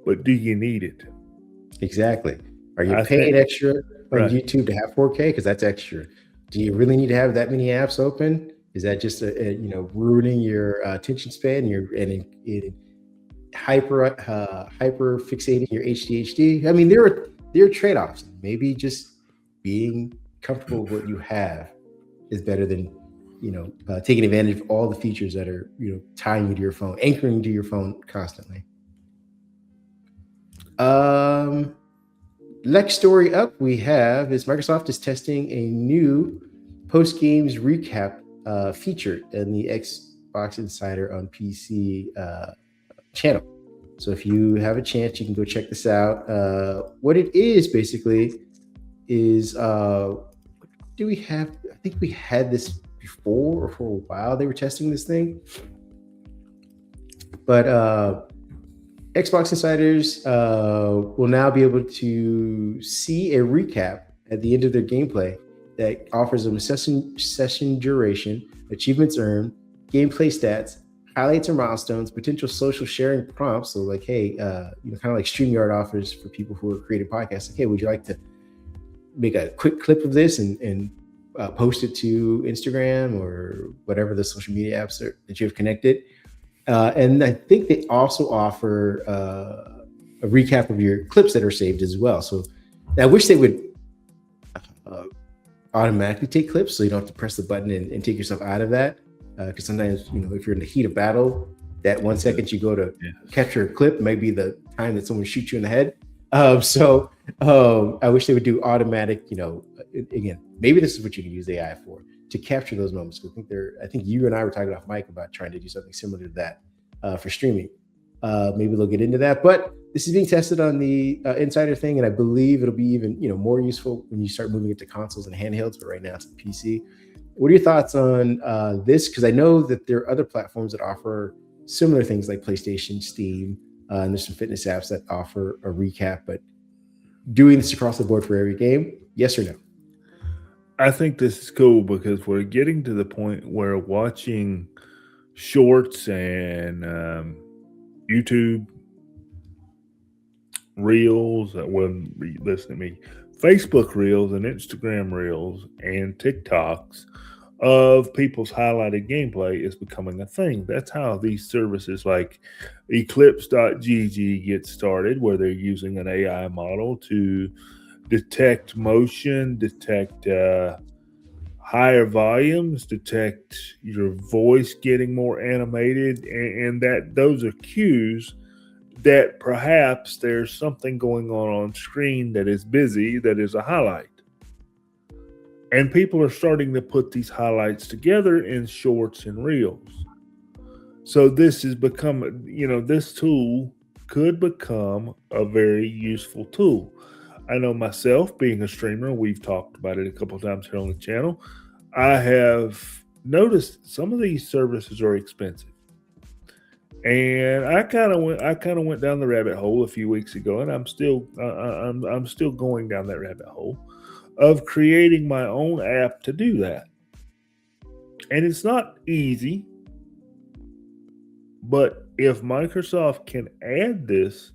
But do you need it? Exactly. Are you paying extra on YouTube to have 4K? Because that's extra. Do you really need to have that many apps open? Is that just ruining your attention span and hyper fixating your ADHD? I mean, there are trade-offs. Maybe just being comfortable with what you have is better than taking advantage of all the features that are tying you to your phone, anchoring to your phone constantly. Next story up we have is Microsoft is testing a new post-games recap feature in the Xbox Insider on PC channel. So if you have a chance, you can go check this out. What it is basically is do we have? I think we had this before, or for a while they were testing this thing. But Xbox Insiders will now be able to see a recap at the end of their gameplay that offers them a session duration, achievements earned, gameplay stats, highlights or milestones, potential social sharing prompts. So like, hey, kind of like StreamYard offers for people who are creating podcasts. Like, hey, would you like to make a quick clip of this and post it to Instagram or whatever the social media apps that you have connected? And I think they also offer a recap of your clips that are saved as well. So I wish they would automatically take clips so you don't have to press the button and take yourself out of that. Because sometimes, if you're in the heat of battle, that 1 second you go to capture a clip might be the time that someone shoots you in the head. So I wish they would do automatic, again, maybe this is what you can use AI for, to capture those moments. I think you and I were talking off mic about trying to do something similar to that for streaming. Maybe they'll get into that, but this is being tested on the Insider thing, and I believe it'll be even more useful when you start moving it to consoles and handhelds. But right now it's the PC. What are your thoughts on this? Because I know that there are other platforms that offer similar things like PlayStation, Steam, and there's some fitness apps that offer a recap. But doing this across the board for every game, yes or no? I think this is cool because we're getting to the point where watching shorts and YouTube reels, listen to me, Facebook reels and Instagram reels and TikToks of people's highlighted gameplay is becoming a thing. That's how these services like Eclipse.gg get started, where they're using an AI model to detect motion, detect higher volumes, detect your voice getting more animated, and that those are cues that perhaps there's something going on screen that is busy, that is a highlight. And people are starting to put these highlights together in shorts and reels. So this has become, this tool could become a very useful tool. I know myself, being a streamer, we've talked about it a couple of times here on the channel. I have noticed some of these services are expensive. And I kind of went down the rabbit hole a few weeks ago, and I'm still going down that rabbit hole of creating my own app to do that. And it's not easy, but if Microsoft can add this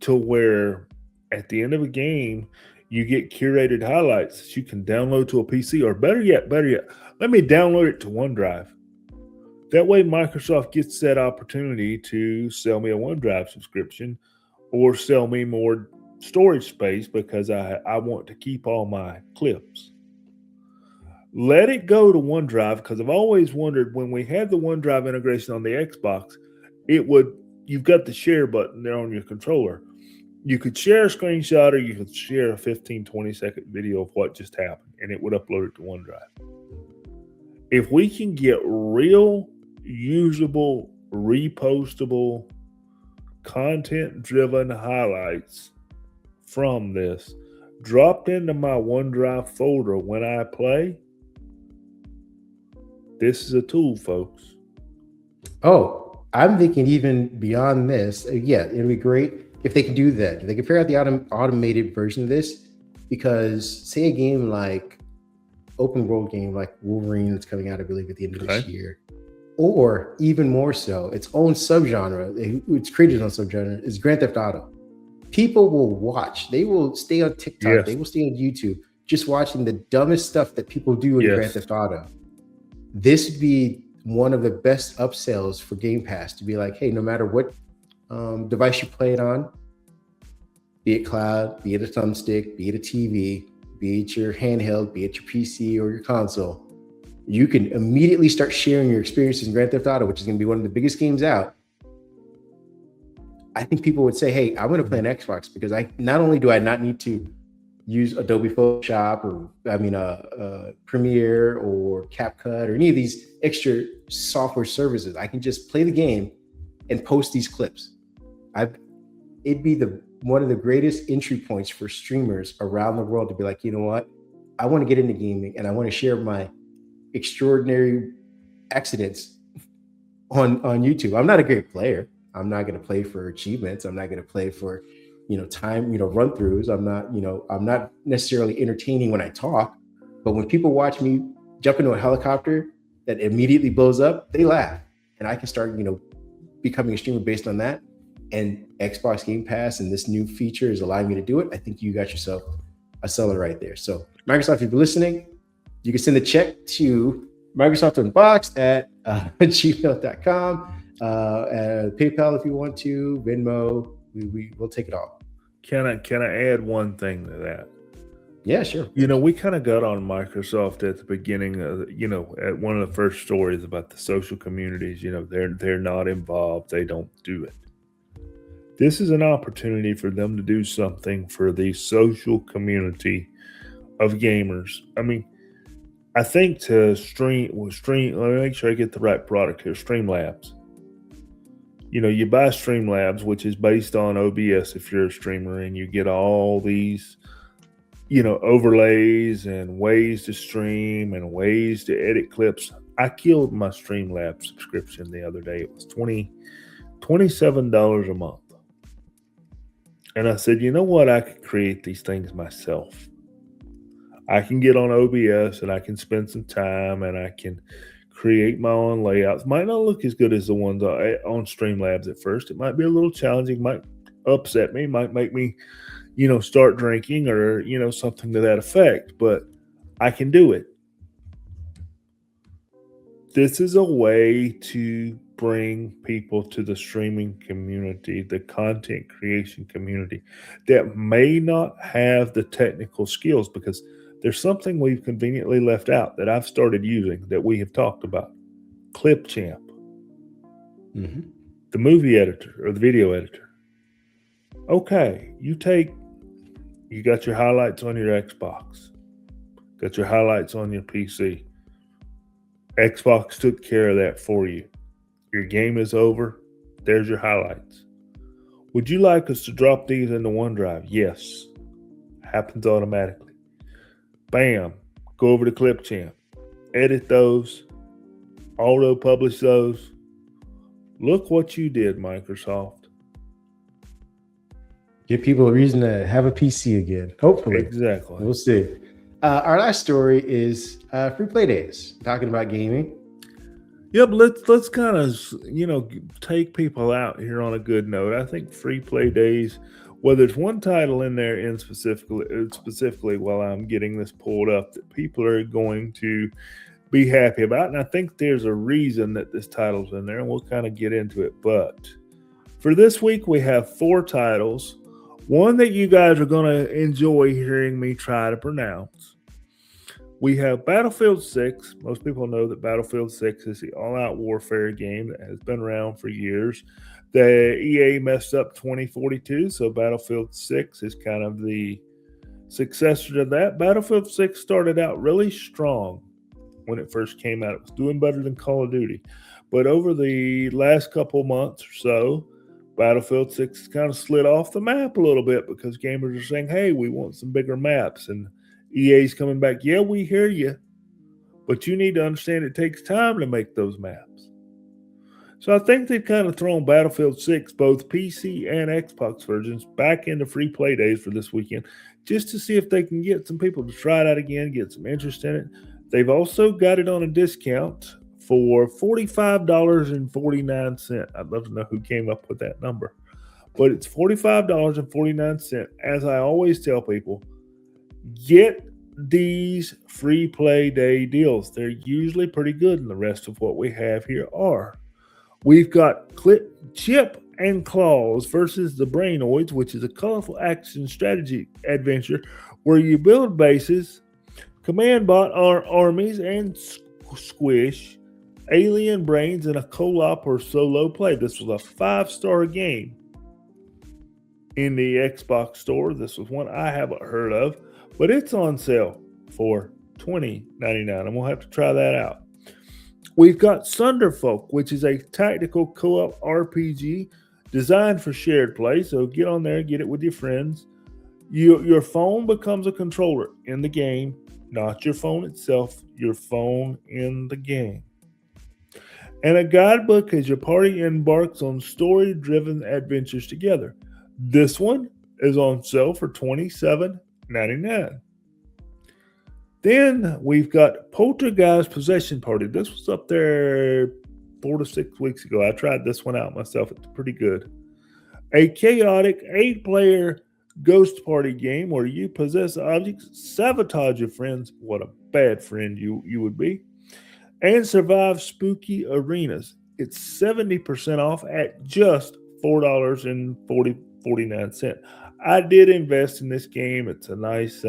to where at the end of a game you get curated highlights that you can download to a PC, or better yet, let me download it to OneDrive. That way Microsoft gets that opportunity to sell me a OneDrive subscription or sell me more storage space because I want to keep all my clips. Let it go to OneDrive, because I've always wondered, when we had the OneDrive integration on the Xbox, you've got the share button there on your controller. You could share a screenshot, or you could share a 15-20 second video of what just happened, and it would upload it to OneDrive. If we can get real, usable, repostable, content-driven highlights from this dropped into my OneDrive folder when I play, this is a tool, folks. Oh, I'm thinking even beyond this. Yeah, it'd be great if they can do that. If they can figure out the automated version of this, because say a game like open world game like Wolverine that's coming out, I believe, at the end of this year, or even more so, its own subgenre, it's created on subgenre, is Grand Theft Auto. People will watch. They will stay on TikTok. Yes. They will stay on YouTube, just watching the dumbest stuff that people do in Grand Theft Auto. This would be one of the best upsells for Game Pass, to be like, hey, no matter what device you play it on, be it cloud, be it a thumbstick, be it a TV, be it your handheld, be it your PC or your console, you can immediately start sharing your experiences in Grand Theft Auto, which is going to be one of the biggest games out. I think people would say, hey, I'm going to play an Xbox, because not only do I not need to use Adobe Photoshop or Premiere or CapCut or any of these extra software services, I can just play the game and post these clips. It'd be one of the greatest entry points for streamers around the world to be like, you know what? I want to get into gaming and I want to share my extraordinary accidents on YouTube. I'm not a great player. I'm not going to play for achievements. I'm not going to play for, time, run throughs. I'm not necessarily entertaining when I talk, but when people watch me jump into a helicopter that immediately blows up, they laugh, and I can start, becoming a streamer based on that. And Xbox Game Pass and this new feature is allowing me to do it. I think you got yourself a seller right there. So Microsoft, if you're listening, you can send a check to Microsoft Unboxed at gmail.com, PayPal if you want to, Venmo, we'll take it all. Can I add one thing to that? Yeah, sure. We kind of got on Microsoft at the beginning of, at one of the first stories about the social communities, they're not involved. They don't do it. This is an opportunity for them to do something for the social community of gamers. I mean, I think to stream, let me make sure I get the right product here, Streamlabs. You buy Streamlabs, which is based on OBS if you're a streamer, and you get all these, overlays and ways to stream and ways to edit clips. I killed my Streamlabs subscription the other day. It was $27 a month. And I said, you know what? I could create these things myself. I can get on OBS and I can spend some time and I can create my own layouts. Might not look as good as the ones on Streamlabs at first. It might be a little challenging, might upset me, might make me, start drinking or, something to that effect, but I can do it. This is a way to bring people to the streaming community, the content creation community that may not have the technical skills, because there's something we've conveniently left out that I've started using that we have talked about. Clipchamp. Mm-hmm. The movie editor or the video editor. Okay, you got your highlights on your Xbox, got your highlights on your PC. Xbox took care of that for you. Your game is over. There's your highlights. Would you like us to drop these into OneDrive? Yes. Happens automatically. Bam. Go over to Clipchamp. Edit those. Auto-publish those. Look what you did, Microsoft. Give people a reason to have a PC again. Hopefully. Exactly. We'll see. Our last story is free play days. Talking about gaming. Yep, let's kind of take people out here on a good note. I think free play days, well, there's one title in there in specifically while I'm getting this pulled up that people are going to be happy about, and I think there's a reason that this title's in there, and we'll kind of get into it. But for this week, we have 4 titles. One that you guys are going to enjoy hearing me try to pronounce. We have Battlefield 6. Most people know that Battlefield 6 is the all-out warfare game that has been around for years. The EA messed up 2042, so Battlefield 6 is kind of the successor to that. Battlefield 6 started out really strong when it first came out. It was doing better than Call of Duty. But over the last couple months or so, Battlefield 6 has kind of slid off the map a little bit because gamers are saying, hey, we want some bigger maps. And EA's coming back, yeah, we hear you, but you need to understand it takes time to make those maps. So I think they've kind of thrown Battlefield 6, both PC and Xbox versions, back into free play days for this weekend, just to see if they can get some people to try it out again, get some interest in it. They've also got it on a discount for $45.49. I'd love to know who came up with that number. But it's $45.49. As I always tell people, get these free play day deals. They're usually pretty good, and the rest of what we have here are. We've got Chip and Claws versus the Brainoids, which is a colorful action strategy adventure where you build bases, command bot armies, and squish alien brains in a co-op or solo play. This was a 5-star game in the Xbox store. This was one I haven't heard of, but it's on sale for $20.99, and we'll have to try that out. We've got Sunderfolk, which is a tactical co-op RPG designed for shared play. So get on there, get it with your friends. Your phone becomes a controller in the game, not your phone itself, your phone in the game. And a guidebook as your party embarks on story-driven adventures together. This one is on sale for $27.99. Then we've got Poltergeist Possession Party. This was up there 4 to 6 weeks ago. I tried this one out myself. It's pretty good. A chaotic 8-player ghost party game where you possess objects, sabotage your friends. What a bad friend you would be. And survive spooky arenas. It's 70% off at just $4.49. I did invest in this game. It's a nice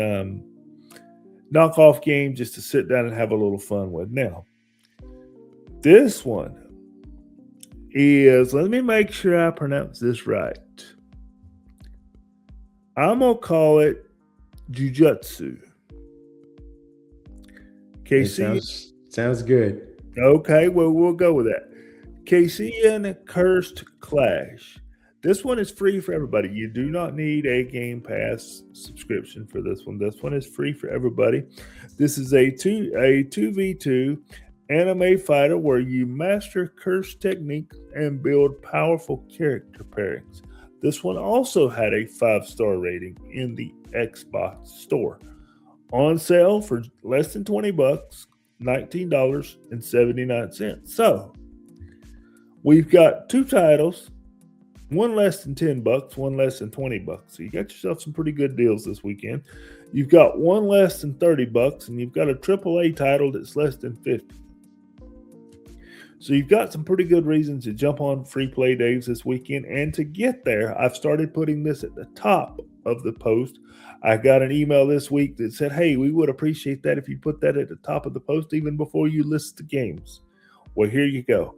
knockoff game just to sit down and have a little fun with. Now, this one is, let me make sure I pronounce this right. I'm going to call it Jujutsu. KC? Sounds good. Okay, well, we'll go with that. Kasean Cursed Clash. This one is free for everybody. You do not need a Game Pass subscription for this one. This one is free for everybody. This is a 2v2 anime fighter where you master curse techniques and build powerful character pairings. This one also had a 5-star rating in the Xbox store. On sale for less than $20, $19.79. So, we've got 2 titles, one less than $10, one less than $20. So you got yourself some pretty good deals this weekend. You've got one less than $30, and you've got a AAA title that's less than $50. So you've got some pretty good reasons to jump on free play days this weekend. And to get there, I've started putting this at the top of the post. I got an email this week that said, hey, we would appreciate that if you put that at the top of the post even before you list the games. Well, here you go.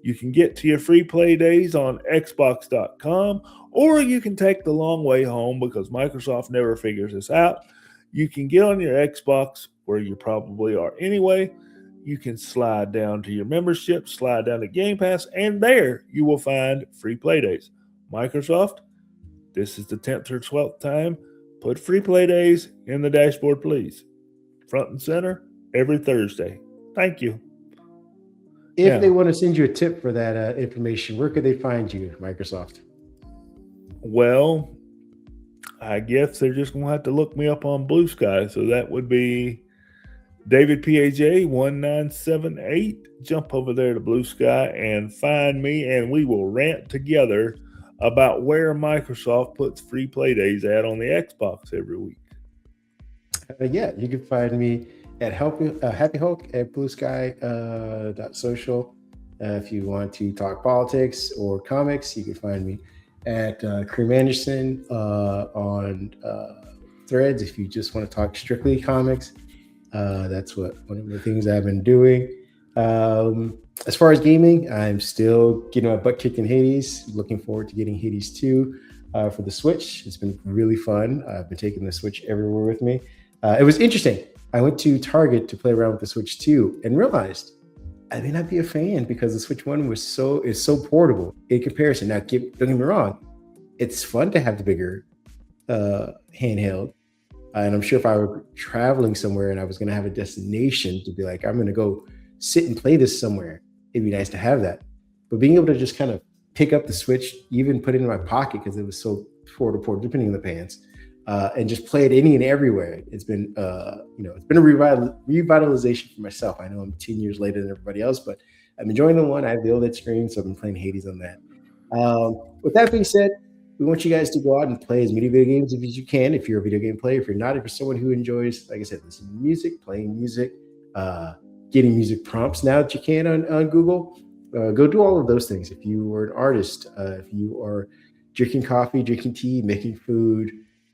You can get to your free play days on Xbox.com, or you can take the long way home because Microsoft never figures this out. You can get on your Xbox, where you probably are anyway. You can slide down to your membership, slide down to Game Pass, and there you will find free play days. Microsoft, this is the 10th or 12th time. Put free play days in the dashboard, please. Front and center every Thursday. Thank you. If they want to send you a tip for that information, where could they find you, Microsoft? Well, I guess they're just going to have to look me up on Blue Sky. So that would be David PAJ 1978. Jump over there to Blue Sky and find me, and we will rant together about where Microsoft puts free play days at on the Xbox every week. You can find me at Happy Hulk at bluesky.social. If you want to talk politics or comics, you can find me at Kareem Anderson on Threads. If you just want to talk strictly comics, that's one of the things I've been doing. As far as gaming, I'm still getting my butt kicked in Hades. Looking forward to getting Hades 2 for the Switch. It's been really fun. I've been taking the Switch everywhere with me. It was interesting. I went to Target to play around with the Switch 2 and realized I may not be a fan because the Switch 1 is so portable in comparison. Now, don't get me wrong, it's fun to have the bigger handheld. And I'm sure if I were traveling somewhere and I was going to have a destination to be like, I'm going to go sit and play this somewhere, it'd be nice to have that. But being able to just kind of pick up the Switch, even put it in my pocket because it was so portable, depending on the pants, and just play it any and everywhere. It's been, it's been a revitalization for myself. I know I'm 10 years later than everybody else, but I'm enjoying the one. I have the OLED screen, so I've been playing Hades on that. With that being said, we want you guys to go out and play as many video games as you can. If you're a video game player, if you're not, if you're someone who enjoys, like I said, listening to music, playing music, getting music prompts now that you can on Google, go do all of those things. If you are an artist, if you are drinking coffee, drinking tea, making food,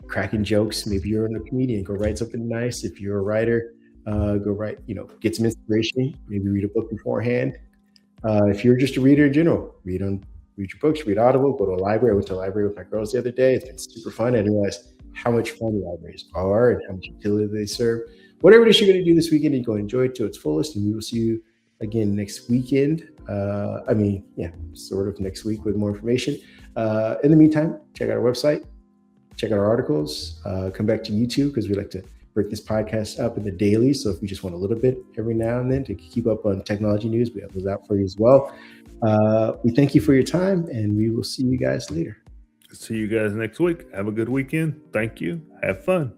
cracking jokes, maybe you're a comedian, go write something nice. If you're a writer, go write, get some inspiration, maybe read a book beforehand. If you're just a reader in general, read your books, read Audible, go to a library. I went to a library with my girls the other day. It's been super fun. I didn't realize how much fun libraries are and how much utility they serve. Whatever it is you're going to do this weekend, you go enjoy it to its fullest, and we will see you again next weekend. Sort of next week with more information. In the meantime, check out our website, check out our articles, come back to YouTube because we like to break this podcast up in the daily. So if you just want a little bit every now and then to keep up on technology news, we have those out for you as well. We thank you for your time, and we will see you guys later. See you guys next week. Have a good weekend. Thank you. Have fun.